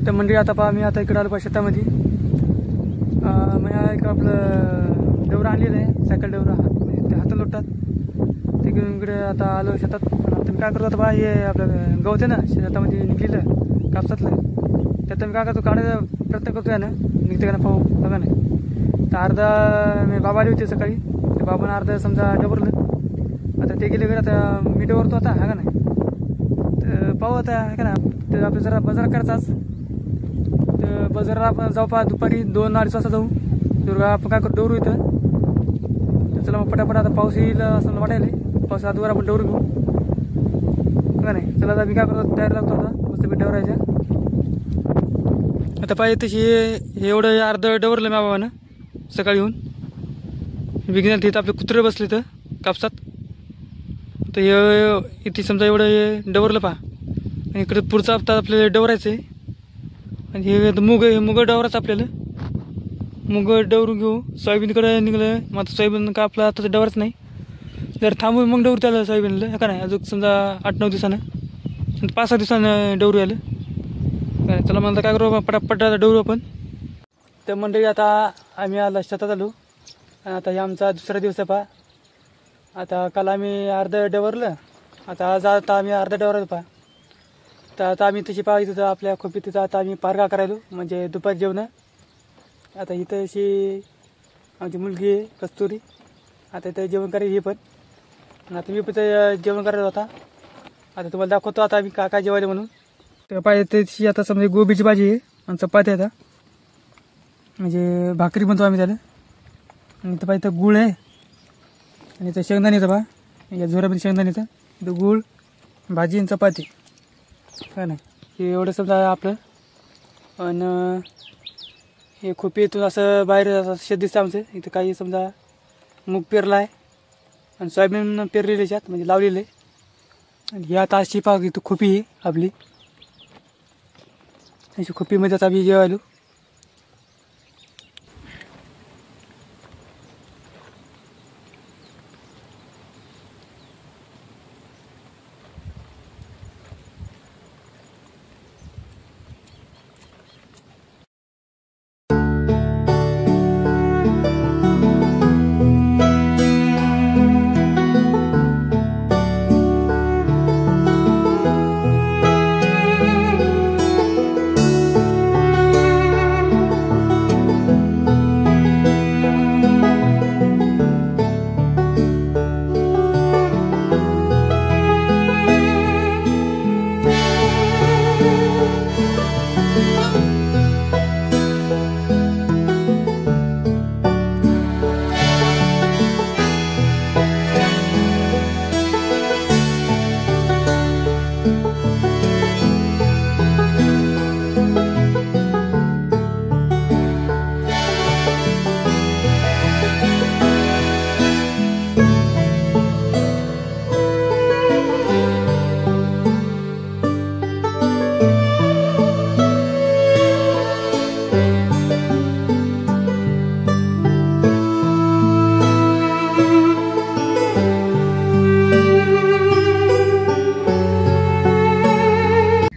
तर मंडळी आता पहा मी आता इकडे आलो पहा शेतामध्ये. म्हणजे एक आपलं डवरा आणलेलं आहे, सायकल डवरा म्हणजे ते हातात लोटतात ते घेऊन इकडे आता आलो शेतात. तुम्ही काय करतो आता पहा, हे आपलं गवत आहे ना शेतामध्ये निघलेलं कापसातलं, त्यात मी काय करतो काढायचा प्रयत्न करतो आहे ना, निघते का ना पाहू बघा नाही. तर अर्धा मी बाबा आली होती सकाळी, त्या बाबांना अर्धा समजा डवरलं. आता ते गेले घरी, आता मी डवरतो आता हा का नाही. तर पाहू आता आहे का ना, तर आपलं जरा बाजार करायचाच. तर बाजाराला आपण जाऊ पहा दुपारी 2-2:30 वाजता जाऊ. तर आपण काय करतो डवरू इथं. तर चला मग पटापट आता पाऊस येईल असं मला वाटायला, पाऊस आधीवर आपण डवरू घेऊ का नाही. चला आता मी काय करतो तयार लागतो आता मस्त डवरायच्या. आता पाहिजे तशी हे एवढं अर्ध डवरलं माझ्या बाबानं सकाळी येऊन. विज्ञान तिथं आपले कुत्रे बसले तर कापसात. तर हे इथे समजा एवढं हे डवरलं पहा. आणि इकडे पुढचा हप्ता आपल्याला डवरायचं आहे. आणि हे मुग डवराचं आपल्याला मुग डवरून घेऊ. सोयाबीनकडे निघलं मग आता सोयाबीन का आपलं आता डवरच नाही. जर थांबून मग डवरू त्याला सोयाबीनला का नाही. अजून समजा 8-9 दिवसानं 5-6 दिवसानं डवरू आलं. चला मला काय करू पटापट डवरू आपण. तर मंडळी आता आम्ही आला शेतात आलो. आणि आता हे आमचा दुसरा दिवस आहे पहा. आता काल आम्ही अर्धं डवरलं, आता आज आता आम्ही अर्धं डवरलं पहा. तर आता आम्ही तशी पहा इथं आपल्या खोपीत तिथं आता आम्ही पारगा करायलो म्हणजे दुपारी जेवण. आता इथं अशी आमची मुलगी आहे कस्तुरी, आता इथं जेवण करायला ही पण. आता मी पण जेवण करायला होता. आता तुम्हाला दाखवतो आता आम्ही काय जेवायला म्हणून. तर पाहिजे तशी आता समजा गोबीची भाजी आहे आणि चपाती आता म्हणजे भाकरी म्हणतो आम्ही त्याला. आणि इथं पाहिजे गुळ आहे आणि इथं शेंगदाणे येतं बा, या जोरामध्ये शेंगदाणे येतं. इथं गुळ भाजी आणि चपाती काय नाही. हे एवढं समजा आपलं. आणि हे खोपी इथून असं बाहेर असं शेत दिसतं आमचं. इथं काही समजा मूग पेरला आहे आणि सोयाबीन पेरलेले याच्यात म्हणजे लावलेले. आणि ही आता अशी पाक इथं खोपी आहे आपली. अशी खोपीमध्ये आता आम्ही जेवायलो.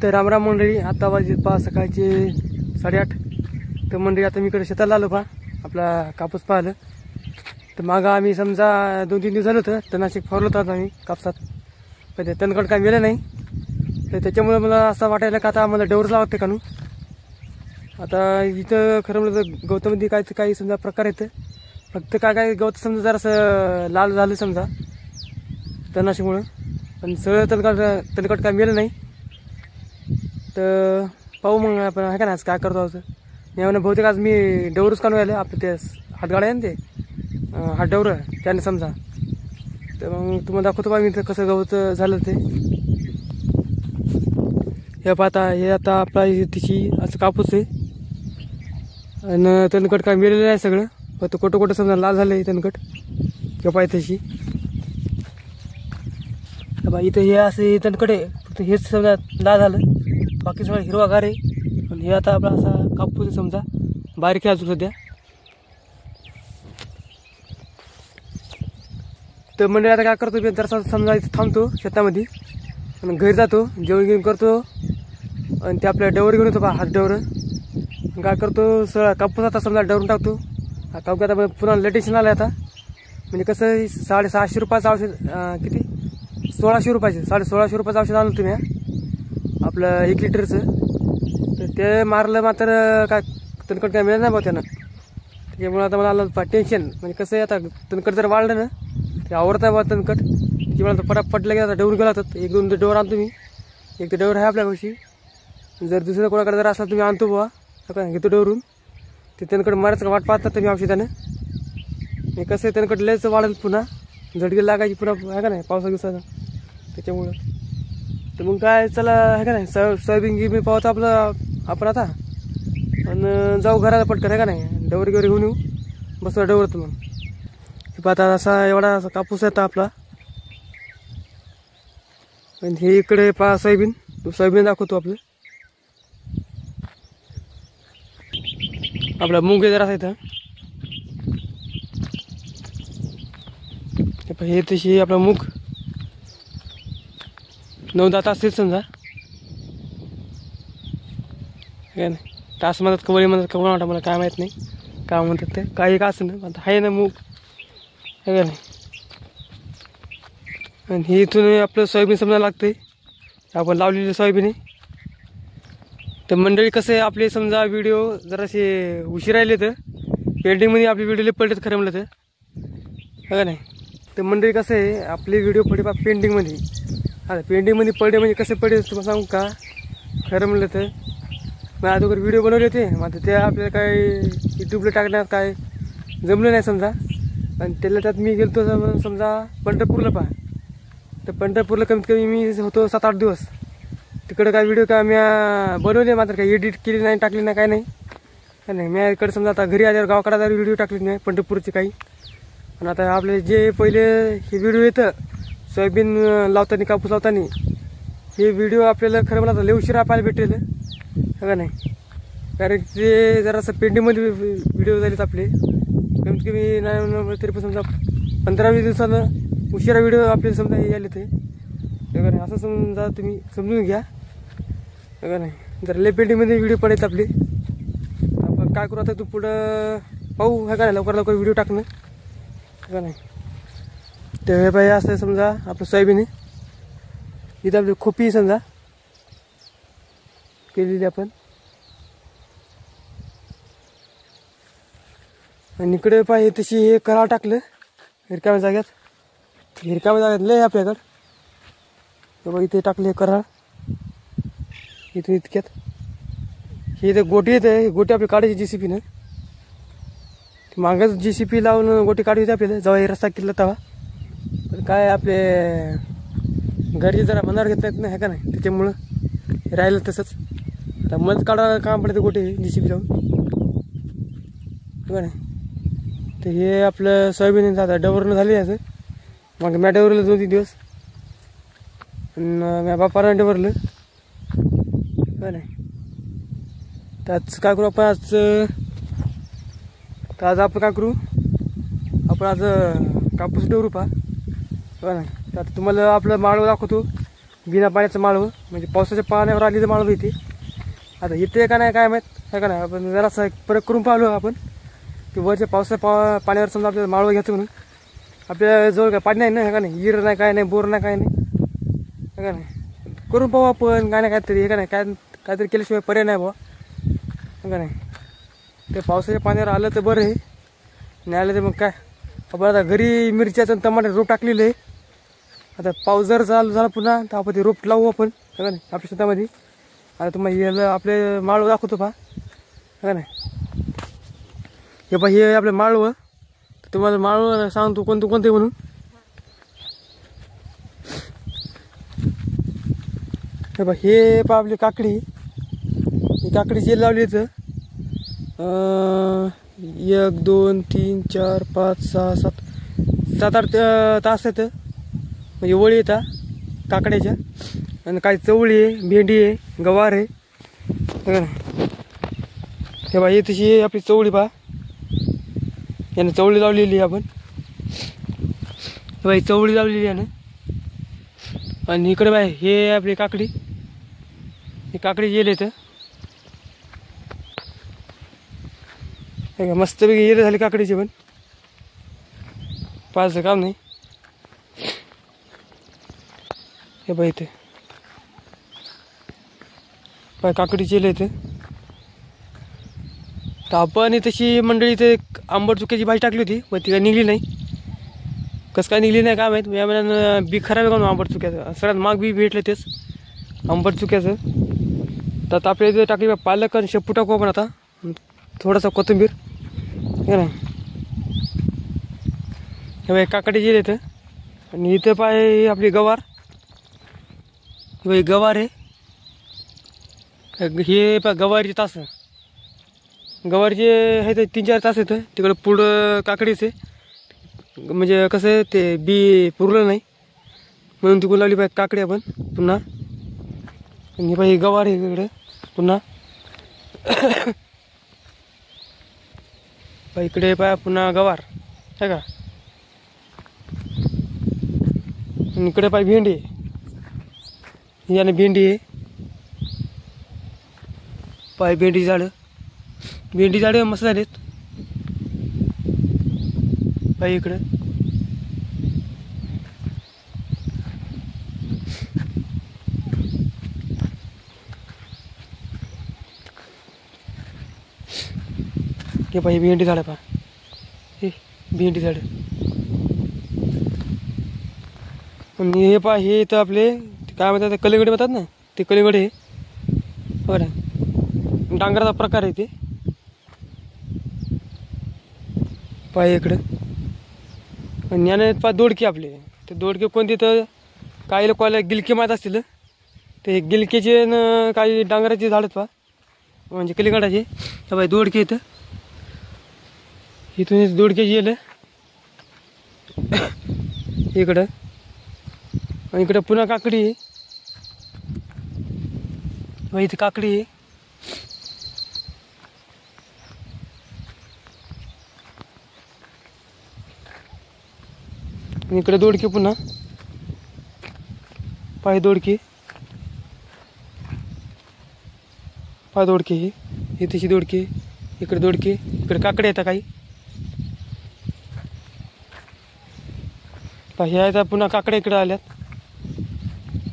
तर रामराम मंडळी, आता वाजले पहा सकाळचे 8:30. तर मंडळी आता मी इकडे शेताला आलो पहा आपला कापूस पाहिलं. तर मागं आम्ही समजा 2-3 दिवस झालं होतं तणनाशक फवारलं होतं आम्ही कापसात, पण ते तणकड काय मिळालं नाही. तर त्याच्यामुळे मला असं वाटायला का आता आम्हाला डवरच लागते कानू. आता इथं खरं म्हणलं तर गवतामध्ये काही समजा प्रकार येतं. फक्त काय गवत समजा जरासं लाल झालं समजा तणनाशकमुळं, पण सगळं तणकट काय मिळालं नाही. तर पाहू मग आपण आहे का ना आज काय करतो असं. यामुळे बहुतेक आज मी डवरच काढून आलं आपलं ते हातगाडा आहे ना ते हातडवरं त्याने समजा. तर मग तुम्हाला दाखवतो बा मी तर कसं गवत झालं ते. हे पाहता हे आता आपला तिची असं कापूस आहे आणि तणकट काय मिळालेलं आहे सगळं. फक्त कुठं समजा लाल झालं आहे तणकट किंवा पाहिजे तशी. बा इथं हे असं तणकट आहे, फक्त हेच समजा लाल झालं, बाकी सगळं हिरवागार आहे. पण हे आता आपला असा कापूस आहे समजा बारीक आहे अजून सध्या. तर म्हणजे आता काय करतो मी जर समजा इथं थांबतो शेतामध्ये आणि घरी जातो, जेवण घेऊन करतो आणि ते आपल्या डवर घेऊन येतो पहा, हात डवर काय करतो कापूस आता समजा डवरून टाकतो. कापूस आता पुन्हा लेटेशन आलं आता, म्हणजे कसं 650 रुपयाचं औषध किती 1600 रुपयाचं 1650 रुपयाचं औषध आणलं तुम्ही आपलं 1 लिटरचं. तर ते मारलं मात्र काय तणकट काय मिळत नाही बा त्यानं. त्याच्यामुळे आता मला आलं टेन्शन, म्हणजे कसं आहे आता तणकट जर वाढलं ना ते आवडत आहे बा तणकट. त्याच्यामुळे आता पटापट लगेच आता डवर गेला तर 1-2 डवर आणतो मी. एक तर डवर आहे आपल्यापाशी, जर दुसरं कोणाकडे जर असला तुम्ही आणतो बा काय घेतो डवरून. ते तणकट मारायचं वाट पाहतात तुम्ही औषधानं. हे कसं आहे तणकट लयच वाढेल, पुन्हा झटके लागायची पुन्हा आहे का नाही पावसा दिवसाचा. त्याच्यामुळं तर मग काय चला आहे का नाही सोयाबीन गी मी पाहतो आपलं आपण आता, आणि जाऊ घराला पटकन आहे का नाही. डवर घेऊन येऊ बसवा डवरत. मग हे पाहता असा एवढा असा कापूस येतो आपला. आणि हे इकडे पहा सोयाबीन दाखवतो आपलं. आपला मूग जरा असायचं हे तशी आपला मूग 9-10 तास समजा काय नाही. तास म्हणतात कवळी म्हणतात कवळ वाटा मला काय माहीत नाही काय म्हणतात ते, काही का असं ना आता आहे ना मूग आहे का नाही. आणि हे इथून आपलं सोयाबीन समजा लागते आपण लावलेली सोयाबीन आहे. तर मंडळी कसं आहे आपले समजा व्हिडिओ जरासे उशीर राहिले तर पेंडिंगमध्ये आपले व्हिडिओ पडलेत खरं म्हणलं तर आहे का नाही. तर मंडळी कसं आहे आपले व्हिडिओ पडे बा पेंडिंगमध्ये. आता पेंडिंगमध्ये पडले म्हणजे कसं पडले तुम्हाला सांगू का खरं म्हणलं तर मग अगोदर व्हिडिओ बनवले होते. मग ते आपल्याला काय यूट्यूबला टाकण्यात काय जमलं नाही समजा. आणि त्यात मी गेलो समजा पंढरपूरला पहा. तर पंढरपूरला कमीत कमी मी होतो 7-8 दिवस. तिकडं काय व्हिडिओ काय मी बनवले मात्र काही एडिट केली नाही टाकली नाही काय नाही. मी इकडे समजा आता घरी आल्यावर गावाकडे जर व्हिडिओ टाकले नाही पंढरपूरचे काही. आणि आता आपले जे पहिले हे व्हिडिओ येतं सोयाबीन लावताना कापूस लावताना हे व्हिडिओ आपल्याला खरं मला लय उशिरा पाहायला भेटेल का नाही. कारण ते जरासं पेंडिंगमध्ये व्हिडिओ झालेत आपले कमीत कमी नाही तरी पण समजा 15-20 दिवसानं उशिरा व्हिडिओ आपल्याला समजा हे आले ते का नाही. असं समजा तुम्ही समजून घ्या का नाही. जर लय पेंडिंगमध्ये व्हिडिओ पडायचे आपले. आपण काय करू आता तू पुढं पाहू आहे का नाही लवकर व्हिडिओ टाकणं का नाही. ते बाई असं समजा आपलं सोयाबीन आहे इथं आपली खोपी समजा केलेली आपण. आणि इकडे पाहिजे तशी हे करावं टाकलं हिरकाव्या जाग्यात लय आपल्याकडं. बाबा इथे टाकले कराळ इथून इतक्यात. हे इथे गोटी येते गोटी आपली काढायची JCPनं. मागच JCP लावून गोटी काढू येते आपल्याला जेव्हा हे रस्ता केला तेव्हा. पण काय आपले घरचे जरा मनावर घेत नाहीत नाही का नाही त्याच्यामुळं राहिलं तसंच. आता मध काढायला काम पडते गोटी JCP लावून का नाही. तर हे आपलं सोयाबीन आता डवरनं झाले याचं. मग मॅ डवरलं 2-3 दिवस आणि माझ्या बापानं डवरलं का नाही. त्याच काय करू आपण आज आपण काय करू आपण आज कापूस डवरू पहा का नाही. तर आता तुम्हाला आपलं माळवं दाखवतो बिना पाण्याचं माळवं, म्हणजे पावसाच्या पाण्यावर आलेलं माळवं येते. आता येते का नाही काय माहीत आहे का नाही. आपण जरासा परत करून पाहिलो आपण की वरच्या पावसाच्या पाण्यावर समजा आपल्याला माळवं घ्यायचं म्हणून. आपल्या जवळ काय पाणी नाही ना हे का नाही, विहीर नाही काय नाही बोर नाही काय नाही हे का नाही. करून पाहू आपण काय नाही काहीतरी हे का नाही काहीतरी केल्याशिवाय पर्याय नाही बुवा हे का नाही. ते पावसाच्या पाण्यावर आलं तर बरं आहे, नाही आलं तर मग काय आपण आता घरी मिरच्याचं टमाटर रोप टाकलेलं आहे. आता पाऊस जर चालू झाला पुन्हा तर आपण ते रोप लावू आपण हे का नाही आपल्या शेतामध्ये. आता तुम्हाला याला आपले माळवं दाखवतो पहा हे का नाही. हे पहा हे आपलं माळवं. तुम्हाला माळवं सांगतो कोणते म्हणून. हे पहा हे पहा आपली काकडी. ही काकडी जे लावली तर 1 2 3 4 5 6 7 8 तास आहेत म्हणजे वळी येतात काकड्याच्या. आणि काही चवळी आहे भेंडी आहे गवार आहे हे बा. हे तशी आपली चवळी पहा यानं चवळी लावलेली आहे आपण बाई चवळी लावलेली आहे ना. आणि इकडे बाय हे आपली काकडी. ही काकडी येले तर मस्तपैकी येले झाले काकडीचे पण पाहायचं काम नाही. हे बाई इथे पाय काकडीचे येले तर आपण तशी मंडळी इथे आंबट चुक्याची भाजी टाकली होती पण ती काय निघली नाही. कसं काय निघली नाही काय माहीत. या महिन्यानं बी खराब आहे का आंबट चुक्याचं. सगळ्यात माग बी भेटलं तेच आंबट चुक्याचं. तर आता आपल्या इथे टाकली पालक आणि शेपू टाकू आपण आता थोडासा कोथिंबीर हे ना. हे बाई काकडी जे येतं आणि इथं पाय आपली गवार बाई गवार आहे. हे पा गवारीचे तास गवारीचे आहे ते 3-4 तास येतं. तिकडं पुढं काकडीचे म्हणजे कसं आहे ते बी पुरलं नाही म्हणून तिकडून लावली पाहिजे काकडी आपण पुन्हा. आणि बाई गवार आहे इकडं पुन्हा बाई इकडे पाय पुन्हा गवार आहे का. आणि इकडे पाय भेंडी आहे. याने भेंडी आहे पाय भेंडी झाडं मस्त झालेत पाय इकडं. हे पाय भेंडी झाडं पा हे भेंडी झाडं. आणि हे पा हे इथं आपले काय म्हणतात कलिंगड म्हणतात ना ते कलिंगड आहे बरं. डांगराचा प्रकार आहे ते पाय इकडं. आणि याने पा दोडके आपले ते दोडके कोणते तर काही लोकांना गिलके माहीत असतील ते गिलकेचे न काही डांगराचे झाडं पा म्हणजे कलिंगडाचे. तर बाई दोडके इथं इथून दोडक्याची येलं इकडं. आणि इकडं पुन्हा काकडी आहे बाई इथे काकडी आहे. आणि इकडे दोडके पुन्हा पाय दोडके हे तशी दोडके इकडे दोडके इकडे काकडे येतात काही पाय ह्या येतात पुन्हा काकड्या इकडे आल्यात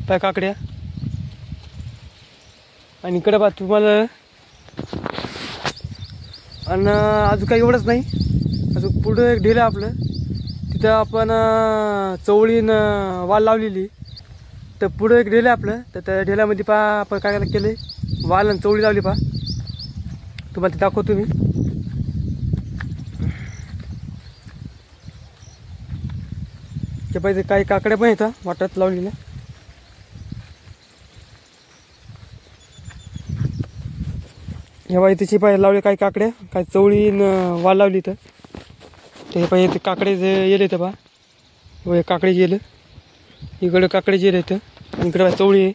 पाय काकड्या. आणि इकडे पा तुम्हाला आणि अजून काही एवढंच नाही. अजून पुढं एक ढेलं आपलं तिथं आपण चवळीन वाल लावलेली. तर पुढं एक ढेलं आपलं तर त्या ढेल्यामध्ये पा आपण काय केलं वाल आणि चवळी लावली पा तुम्हाला ते दाखवतो मी. ते पाहिजे काही काकड्या पण येतात वाटत लावलेल्या. ह्या बाई त्याची पाय लावले काही काकड्या काही चवळी वाल लावली तर ते पाहिजे ते काकडे जे येले तर बा व काकड्याचे येलं इकडं काकड्याचे येलं येतं. इकडं चवळी आहे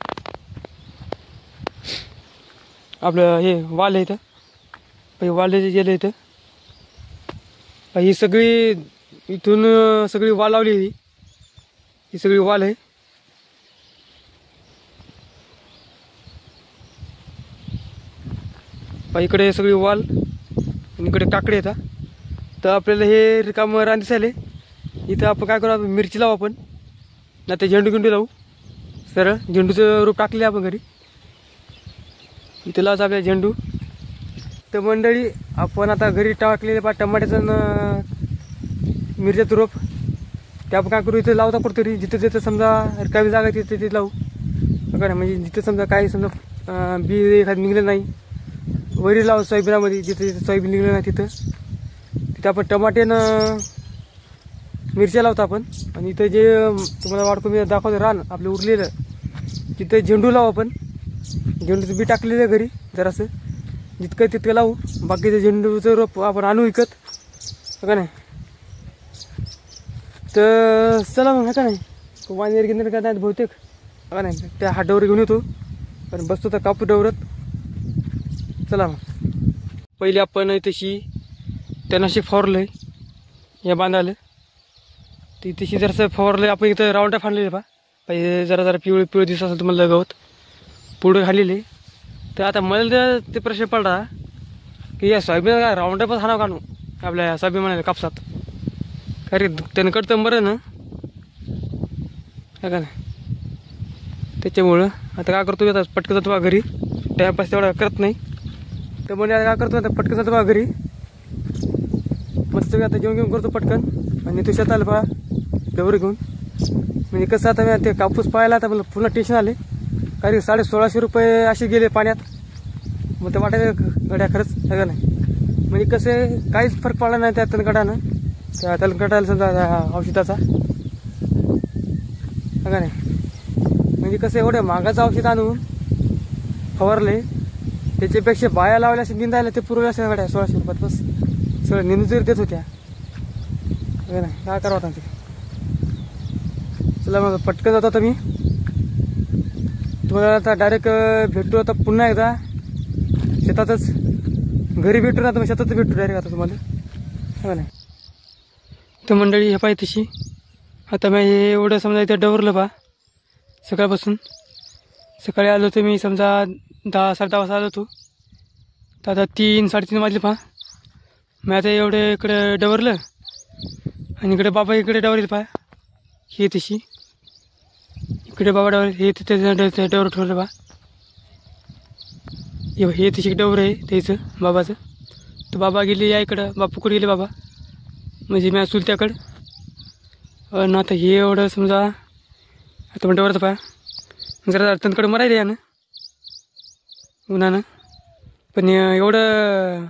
आपलं हे वाल आहे इथं पाहिजे वाल्याचे येलं येतं. ही सगळी इथून सगळी वाल लावली ही सगळी वाल आहे. इकडे सगळी वाल आणि इकडे काकडे येतात. तर आपल्याला हे रिकाम रान दिसायले इथं आपण काय करू मिरची लावू आपण ना ते झेंडू लावू सरळ. झेंडूचं रोप टाकले आपण घरी इथं लावायचं आपल्या झेंडू. तर मंडळी आपण आता घरी टाकलेले पा टमाट्याचं मिरच्याचं रोप ते आपण काय करू इथं लावता कुठतरी जिथं जिथं समजा रिकामी जागा तिथे तिथे लावू बघा. म्हणजे जिथं समजा काही समजा बी एखादं निघलं नाही वरी लावू सोयाबीनामध्ये जिथे जिथं सोयाबीन निघलं नाही तिथं आपण टमाट्यानं मिरच्या लावतो आपण. आणि इथं जे तुम्हाला वाटतं मी दाखवतो रान आपलं उरलेलं तिथं झेंडू लावू आपण. झेंडूचं बी टाकलेलं घरी जरासं जितकं तितकं लावू. बाकीचं झेंडूचं रोप आपण आणू विकत का नाही. तर चला मग का नाही वांजेर गिंदर का नाही बहुतेक का नाही त्या हाटावर घेऊन येतो कारण बसतो तर कापूस डवरत. चला मग पहिले आपण तशी तणाशी फवारलं या बांधायला ती तशी जरासं फवारलं आपण. इथं राऊंडा फाडलेले पा पाहिजे जरा जरा पिवळे दिसत असेल तुम्हाला गवत पुढं खाल्लेले तर आता मला ते प्रश्न पडला की या सोयाबीन काय राऊंडअपच हाणावं काढू आपल्या सोयाबीन म्हणाले कापसात अरे तणकट तर बरं ना का नाही. त्याच्यामुळं आता काय करतो आता पटकन जातो बा घरी. टाईमपास तेवढा करत नाही तर म्हणजे आता काय करतो आता पटकन जातो बा घरी. मस्त आता जेवण घेऊन करतो पटकन आणि तू शेताला पहा डवर घेऊन. म्हणजे कसं आता मी ते कापूस पाहायला आता मला पुन्हा टेन्शन आले कारण 1650 रुपये असे गेले पाण्यात. मग ते वाटायचं गड्या खरंच सगळं नाही. म्हणजे कसं काहीच फरक पडला नाही त्या तणकटानं त्या तणकटाला समजा औषधाचा का नाही. म्हणजे कसं एवढं महागाचं औषध आणून फवारले त्याच्यापेक्षा बाया लावल्या असे निंदायला ते पुरवल्या असेल गड्या 1600 रुपयात बस सगळं निंदू जरी देत होत्या का नाही. काय करावं आता ते. चला मग पटकन जातो आता मी. तुम्हाला आता डायरेक्ट भेटतो आता पुन्हा एकदा शेतातच. घरी भेटू ना तुम्ही शेतातच भेटू डायरेक्ट आता तुम्हाला का नाही. तर मंडळी हे पाहिजे तशी आता मी हे एवढं समजा इथं डवरलं पहा सकाळपासून. सकाळी आलो तर मी समजा 10 साडे 10 वाजता आलो होतो तर आता 3 साडेतीन वाजले पहा. मी आता एवढे इकडे डवरलं आणि इकडे बाबा इकडे डवरेल पहा. हे तशी इकडे बाबा डवर हे तिथे डवर ठेवलं पहा. हे तशी डवर आहे त्याचं बाबाचं. तर बाबा गेले या इकडं बापूकडे गेले बाबा म्हणजे मी चुलत्याकडं. आणि आता हे एवढं समजा आता पण डवरचं पहा जरा तणकडं मरायला यानं उन्हानं. पण एवढं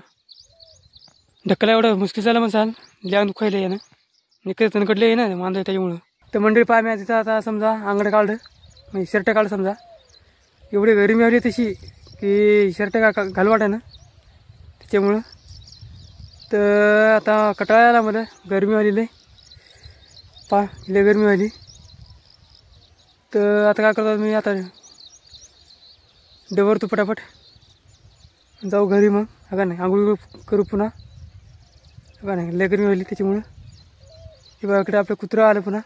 ढक्कला एवढं मुश्किल झालं म्हणसाल लिहान दुखायला यानं. इकडे तणकडले आहे ना मांदा त्याच्यामुळं. तर मंडळी पहा मी तिथं आता समजा अंगडं काढलं म्हणजे शर्ट काढलं समजा. एवढी गरमी आली तशी की शर्ट घालू वाटायनं त्याच्यामुळं. तर आता कटाळा आला मला गरमी आलेली पहा लय गरमी आली. तर आता काय करतो मी आता डवरतो पटापट जाऊ घरी मग का नाही. आंघोळ करू पुन्हा का नाही लय गरमी आली त्याच्यामुळं. हे बघा इकडे आपलं कुत्रं आलं पुन्हा.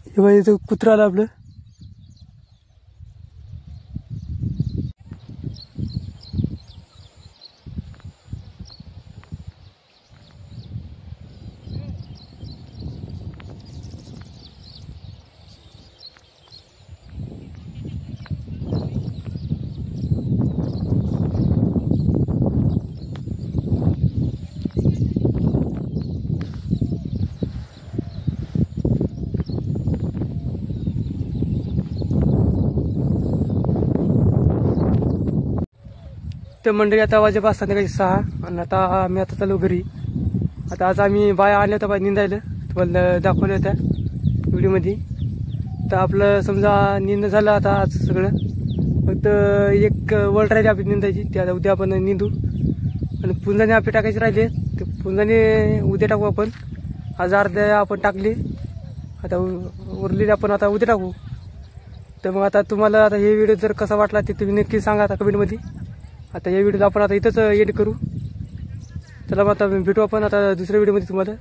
हे बघा इथं कुत्रं आलं आपलं. तर मंडळी आता वाजे 5 संध्याकाळी 6 आणि आता मी आता चालू घरी. आता आज आम्ही बाया आणल्या होत्या बाय निंदायला तुम्हाला दाखवल्या होत्या व्हिडिओमध्ये. तर आपलं समजा निंद झालं आता आज सगळं. फक्त एक वळ राहिली आपली निंदायची ते आता उद्या आपण निंदू. आणि पुंजाने आपले टाकायचे राहिले ते पुंजाने उद्या टाकू आपण. आज अर्ध्या आपण टाकली आता उरलेली आपण आता उद्या टाकू. तर मग आता तुम्हाला आता हे व्हिडिओ जर कसा वाटला ते तुम्ही नक्की सांगा आता कमेंटमध्ये. आता या व्हिडिओला आपण आता इथंच एड करू. चला मग आता भेटू आपण आता दुसऱ्या व्हिडिओमध्ये तुम्हाला.